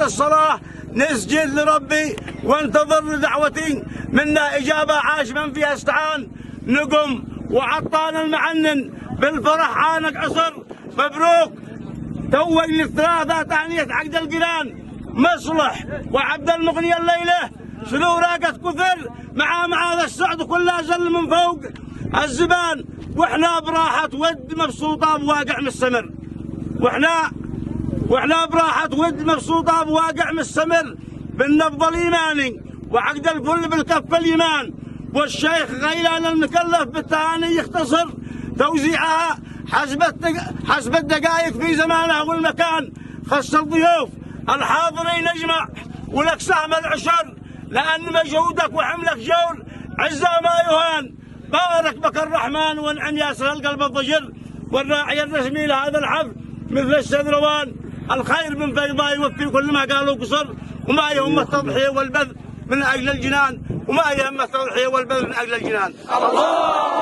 الصلاة نسجد لربي وانتظر لدعوتي منا إجابة عاش من فيها استعان. نقم وعطان المعنن بالفرح عانق عصر. مبروك توج للثلاثة تهنئة عقد القران مصلح وعبد المغني الليلة شنو راقة كثر مع هذا السعد كلها زل من فوق الزبان. واحنا براحة ود مبسوطة بواقع مستمر. واحنا براحة ود مبسوطة بواقع مستمر بالنبض الإيماني وعقد الكل بالكف الإيمان. والشيخ غيلان المكلف بالتهاني يختصر توزيعها حسب الدقائق في زمانها والمكان. خص الضيوف الحاضرين اجمع ولك سهم العشر لأن مجهودك وحملك جور عزة ما يهان. بارك بك الرحمن وانعم ياسر القلب الضجر. والراعي الرسمي لهذا الحفل مثل السدروان الخير من فيضاء يوفي كل ما قالوا قصر. وما يهم التضحية والبذل من أجل الجنان. وما يهم التضحية والبذل من أجل الجنان. الله